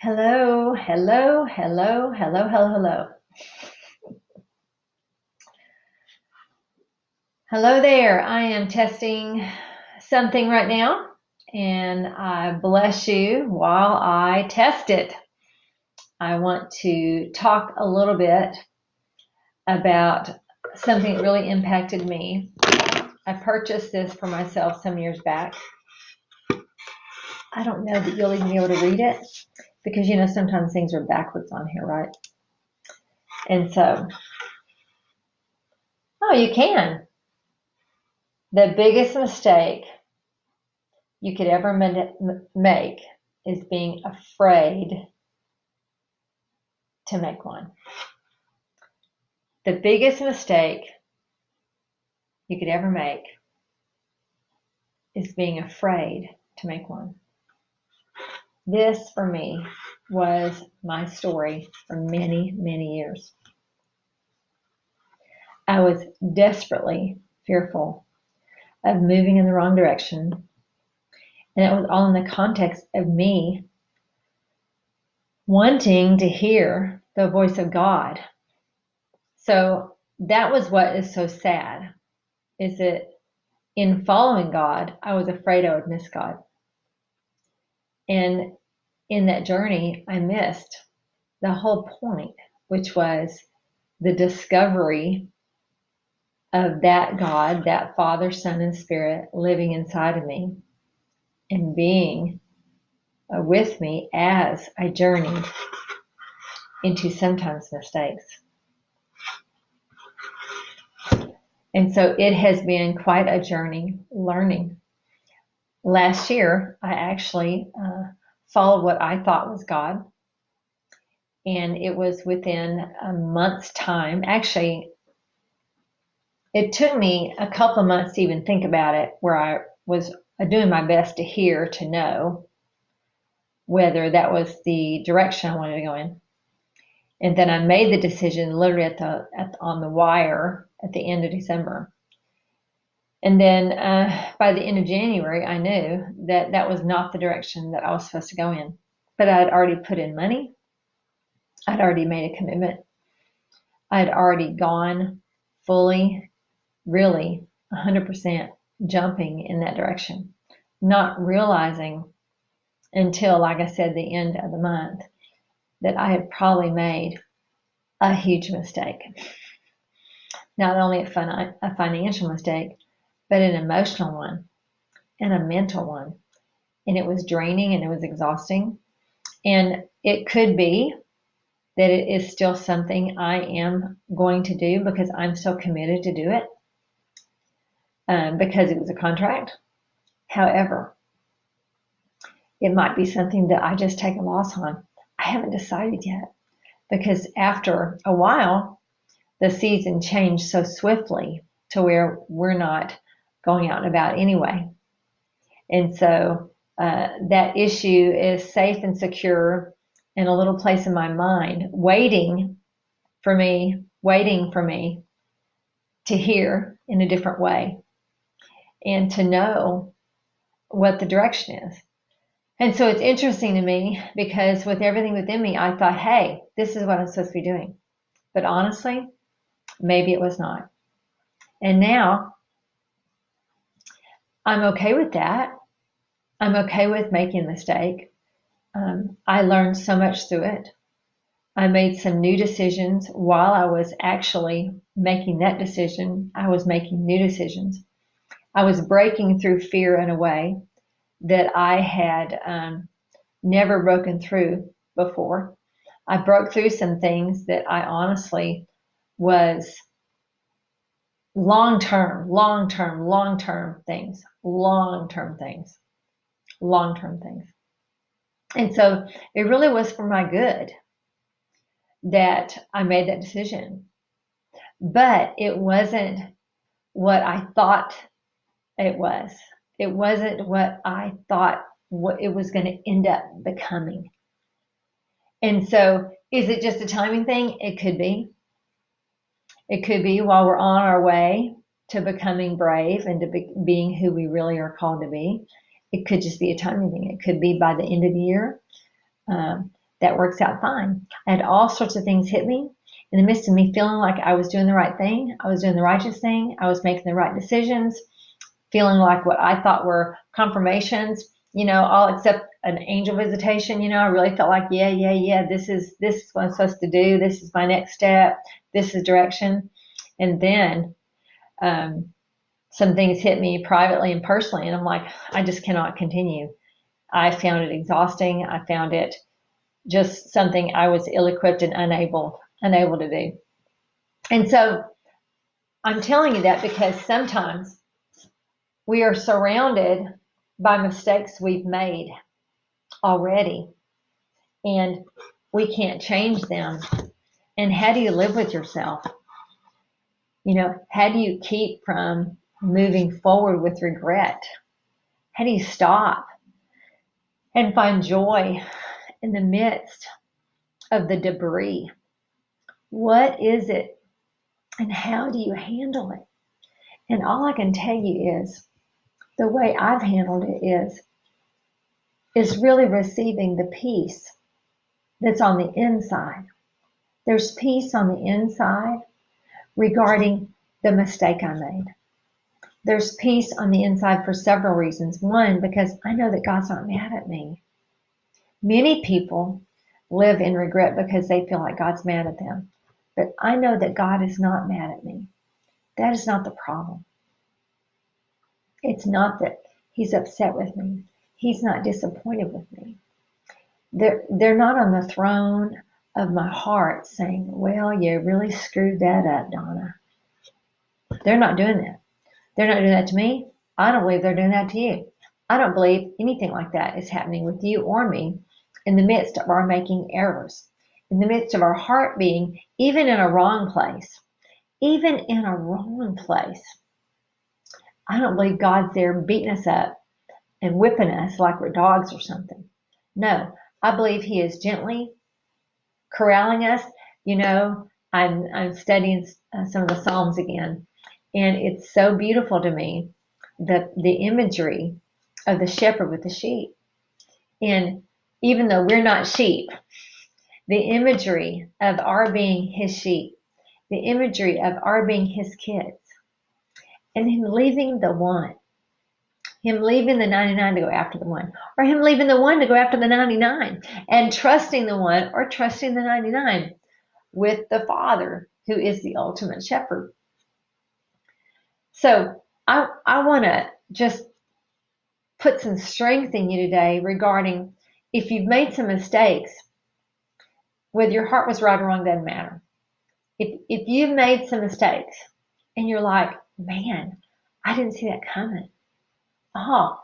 Hello, hello, hello, hello, hello, hello. Hello there. I am testing something right now, and I bless you while I test it. I want to talk a little bit about something that really impacted me. I purchased this for myself some years back. I don't know that you'll even be able to read it because sometimes things are backwards on here, right? And so, oh, you can. The biggest mistake you could ever make is being afraid to make one. The biggest mistake you could ever make is being afraid to make one. This, for me, was my story for many, many years. I was desperately fearful of moving in the wrong direction, and it was all in the context of me wanting to hear the voice of God. So that was what is so sad, is that in following God, I was afraid I would miss God. And in that journey, I missed the whole point, which was the discovery of that God, that Father, Son, and Spirit living inside of me and being with me as I journeyed into sometimes mistakes. And so it has been quite a journey learning. Last year, I actually followed what I thought was God. And it was within a month's time. Actually, it took me a couple of months to even think about it, where I was doing my best to hear, to know whether that was the direction I wanted to go in. And then I made the decision literally on the wire at the end of December. And then by the end of January, I knew that that was not the direction that I was supposed to go in. But I had already put in money. I'd already made a commitment. I'd already gone fully, really 100% jumping in that direction, not realizing until, like I said, the end of the month, that I had probably made a huge mistake. Not only a financial mistake, but an emotional one and a mental one. And it was draining and it was exhausting. And it could be that it is still something I am going to do because I'm so committed to do it, because it was a contract. However, it might be something that I just take a loss on. I haven't decided yet, because after a while, the season changed so swiftly to where we're not going out and about anyway. And so that issue is safe and secure in a little place in my mind, waiting for me to hear in a different way and to know what the direction is. And so it's interesting to me because with everything within me, I thought, hey, this is what I'm supposed to be doing. But honestly, maybe it was not. And now I'm okay with that. I'm okay with making a mistake. I learned so much through it. I made some new decisions while I was actually making that decision. I was making new decisions. I was breaking through fear in a way that I had never broken through before. I broke through some things that I honestly was long-term things. And so it really was for my good that I made that decision. But it wasn't what I thought it was. It wasn't what I thought what it was going to end up becoming. And so is it just a timing thing? It could be. It could be while we're on our way to becoming brave and to being who we really are called to be. It could just be a timing thing. It could be by the end of the year. that works out fine. I had all sorts of things hit me in the midst of me feeling like I was doing the right thing. I was doing the righteous thing. I was making the right decisions, feeling like what I thought were confirmations, all except an angel visitation. I really felt like, yeah, this is what I'm supposed to do. This is my next step. This is direction. And then some things hit me privately and personally, and I'm like, I just cannot continue. I found it exhausting. I found it just something I was ill-equipped and unable to do. And so I'm telling you that because sometimes we are surrounded by mistakes we've made already, and we can't change them. And how do you live with yourself? How do you keep from moving forward with regret? How do you stop and find joy in the midst of the debris? What is it, and how do you handle it? And all I can tell you is the way I've handled it is really receiving the peace that's on the inside. There's peace on the inside regarding the mistake I made. There's peace on the inside for several reasons. One, because I know that God's not mad at me. Many people live in regret because they feel like God's mad at them. But I know that God is not mad at me. That is not the problem. It's not that he's upset with me. He's not disappointed with me. They're not on the throne of my heart saying, well, you really screwed that up, Donna. They're not doing that. They're not doing that to me. I don't believe they're doing that to you. I don't believe anything like that is happening with you or me in the midst of our making errors, in the midst of our heart being even in a wrong place. Even in a wrong place. I don't believe God's there beating us up and whipping us like we're dogs or something. No, I believe he is gently corralling us. I'm studying some of the Psalms again, and it's so beautiful to me, the imagery of the shepherd with the sheep. And even though we're not sheep, the imagery of our being his sheep, the imagery of our being his kids, and him leaving the one, him leaving the 99 to go after the one, or him leaving the one to go after the 99, and trusting the one or trusting the 99 with the Father, who is the ultimate shepherd. So I want to just put some strength in you today regarding if you've made some mistakes, whether your heart was right or wrong, doesn't matter. If you've made some mistakes and you're like, man, I didn't see that coming. Oh,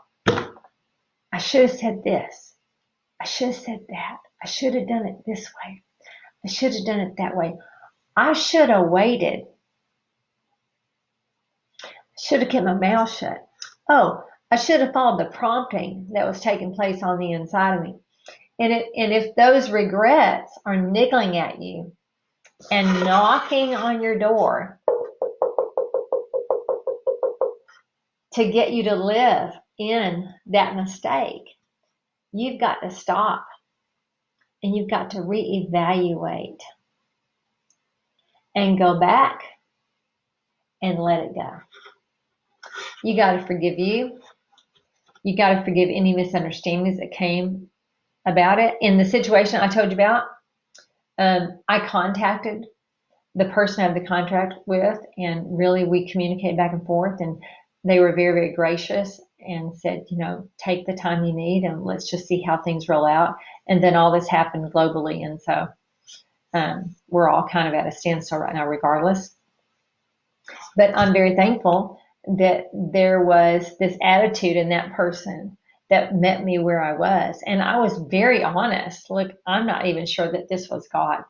I should have said this. I should have said that. I should have done it this way. I should have done it that way. I should have waited. I should have kept my mouth shut. Oh, I should have followed the prompting that was taking place on the inside of me. And if those regrets are niggling at you and knocking on your door to get you to live in that mistake, you've got to stop and you've got to reevaluate and go back and let it go. You got to forgive you. You got to forgive any misunderstandings that came about it. In the situation I told you about, I contacted the person I have the contract with, and really we communicated back and forth, and they were very, very gracious and said, take the time you need and let's just see how things roll out. And then all this happened globally, and so we're all kind of at a standstill right now regardless. But I'm very thankful that there was this attitude in that person that met me where I was. And I was very honest. Look, I'm not even sure that this was God.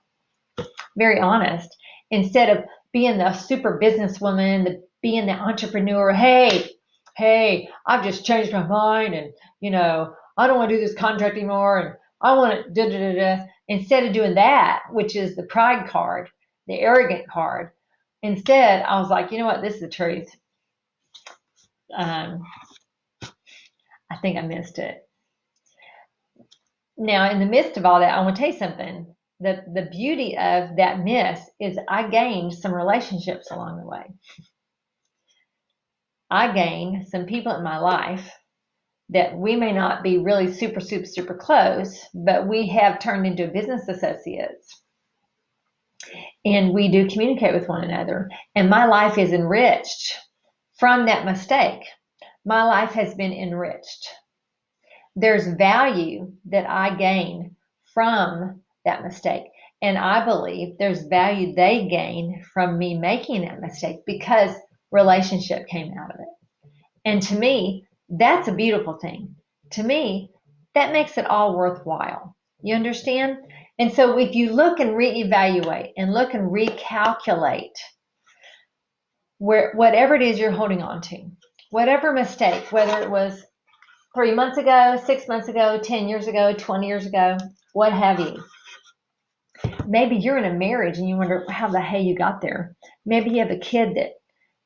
Very honest. Instead of being the super businesswoman, being the entrepreneur, hey, I've just changed my mind, and I don't want to do this contract anymore, and I want to Instead of doing that, which is the pride card, the arrogant card, instead I was like, you know what, this is the truth. I think I missed it. Now, in the midst of all that, I want to tell you something. The beauty of that miss is I gained some relationships along the way. I gained some people in my life that we may not be really super, super, super close, but we have turned into business associates. And we do communicate with one another. And my life is enriched from that mistake. My life has been enriched. There's value that I gain from that mistake. And I believe there's value they gain from me making that mistake because relationship came out of it. And to me, that's a beautiful thing. To me, that makes it all worthwhile. You understand? And so if you look and reevaluate and look and recalculate whatever it is you're holding on to, whatever mistake, whether it was 3 months ago, 6 months ago, 10 years ago, 20 years ago, what have you. Maybe you're in a marriage and you wonder how the hell you got there. Maybe you have a kid that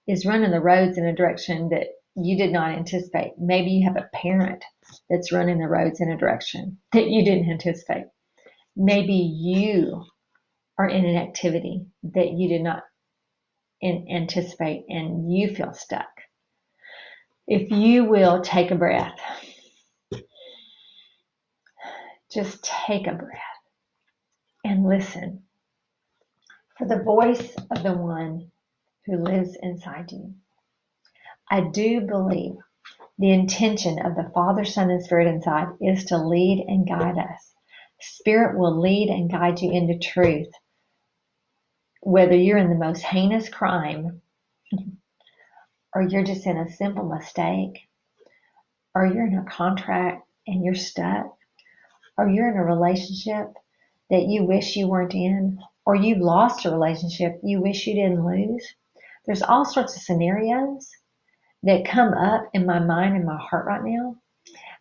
is running the roads in a direction that you did not anticipate. Maybe you have a parent that's running the roads in a direction that you didn't anticipate. Maybe you are in an activity that you did not anticipate and you feel stuck. If you will take a breath, just take a breath and listen for the voice of the one who lives inside you. I do believe the intention of the Father, Son, and Spirit inside is to lead and guide us. Spirit will lead and guide you into truth. Whether you're in the most heinous crime, or you're just in a simple mistake, or you're in a contract and you're stuck, or you're in a relationship that you wish you weren't in, or you've lost a relationship you wish you didn't lose. There's all sorts of scenarios that come up in my mind and my heart right now.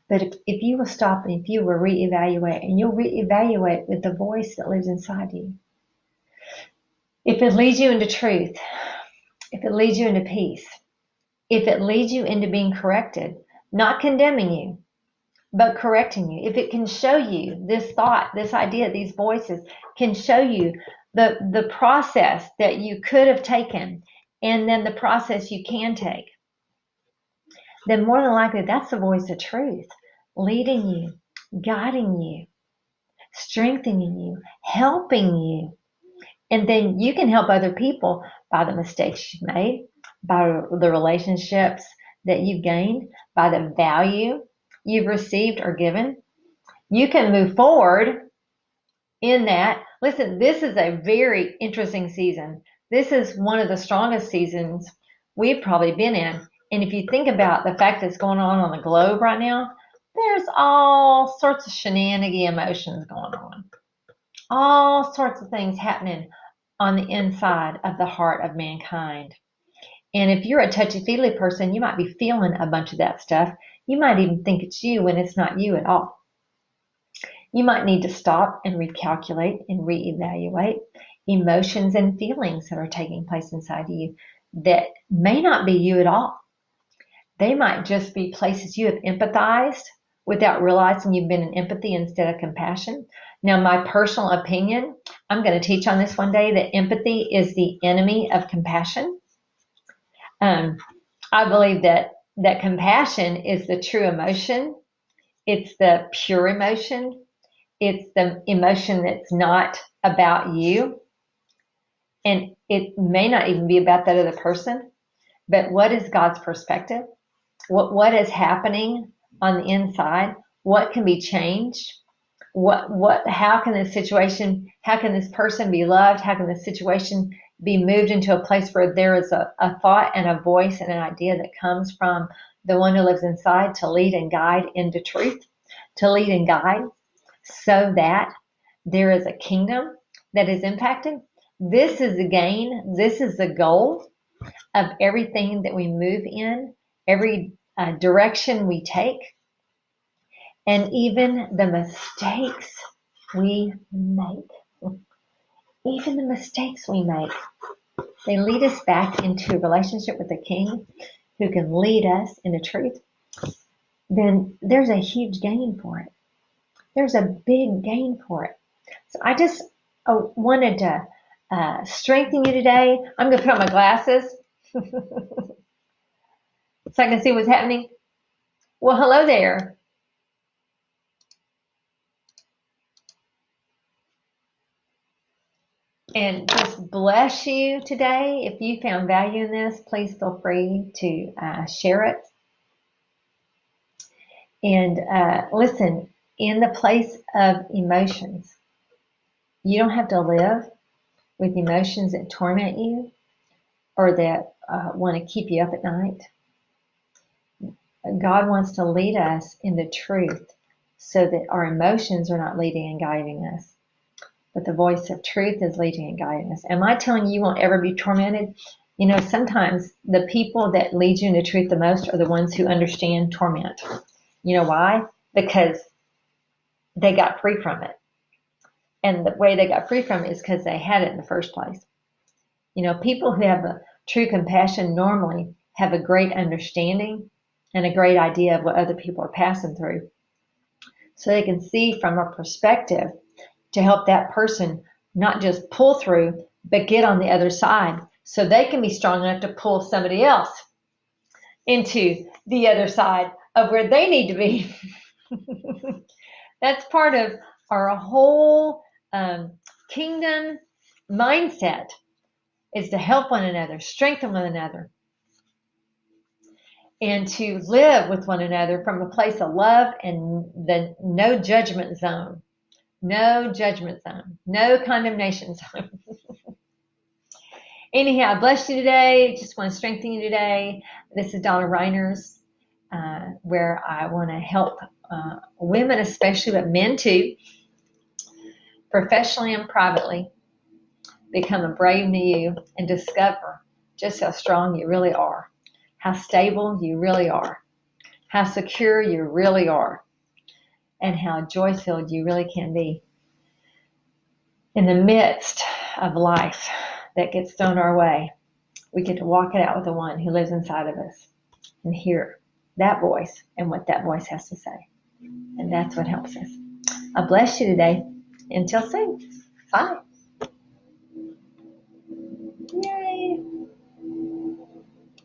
But if you will stop and if you will reevaluate, and you'll reevaluate with the voice that lives inside you, if it leads you into truth, if it leads you into peace, if it leads you into being corrected, not condemning you, but correcting you, if it can show you this thought, this idea, these voices can show you the process that you could have taken and then the process you can take, then more than likely that's the voice of truth, leading you, guiding you, strengthening you, helping you. And then you can help other people by the mistakes you've made, by the relationships that you've gained, by the value you've received or given. You can move forward in that. Listen, this is a very interesting season. This is one of the strongest seasons we've probably been in. And if you think about the fact that's going on the globe right now, there's all sorts of shenanigan emotions going on. All sorts of things happening on the inside of the heart of mankind. And if you're a touchy-feely person, you might be feeling a bunch of that stuff. You might even think it's you when it's not you at all. You might need to stop and recalculate and reevaluate emotions and feelings that are taking place inside of you that may not be you at all. They might just be places you have empathized without realizing you've been in empathy instead of compassion. Now, my personal opinion, I'm going to teach on this one day, that empathy is the enemy of compassion. I believe that compassion is the true emotion. It's the pure emotion. It's the emotion that's not about you. And it may not even be about that other person. But what is God's perspective? What is happening on the inside? What can be changed? How can this person be loved? How can this situation be moved into a place where there is a thought and a voice and an idea that comes from the one who lives inside to lead and guide into truth, to lead and guide so that there is a kingdom that is impacted? This is the gain. This is the goal of everything that we move in, every direction we take, and even the mistakes we make. Even the mistakes we make, they lead us back into a relationship with the King who can lead us into truth. Then there's a huge gain for it. there's a big gain for it. So I just wanted to strengthen you today. I'm going to put on my glasses so I can see what's happening. Well, hello there. And just bless you today. If you found value in this, please feel free to share it. And listen, in the place of emotions, you don't have to live with emotions that torment you or that want to keep you up at night. God wants to lead us in the truth so that our emotions are not leading and guiding us, but the voice of truth is leading and guiding us. Am I telling you won't ever be tormented? You know, sometimes the people that lead you in the truth the most are the ones who understand torment. You know why? Because they got free from it. And the way they got free from it is because they had it in the first place. You know, people who have a true compassion normally have a great understanding and a great idea of what other people are passing through. So they can see from a perspective to help that person not just pull through, but get on the other side so they can be strong enough to pull somebody else into the other side of where they need to be. That's part of our whole kingdom mindset, is to help one another, strengthen one another, and to live with one another from a place of love and the no judgment zone. No judgment zone. No condemnation zone. Anyhow, I bless you today. Just want to strengthen you today. This is Donna Reiners, where I want to help women especially, but men too, professionally and privately, become a brave new you and discover just how strong you really are, how stable you really are, how secure you really are, and how joy-filled you really can be in the midst of life that gets thrown our way. We get to walk it out with the one who lives inside of us and hear that voice and what that voice has to say. And that's what helps us. I bless you today. Until soon. Bye.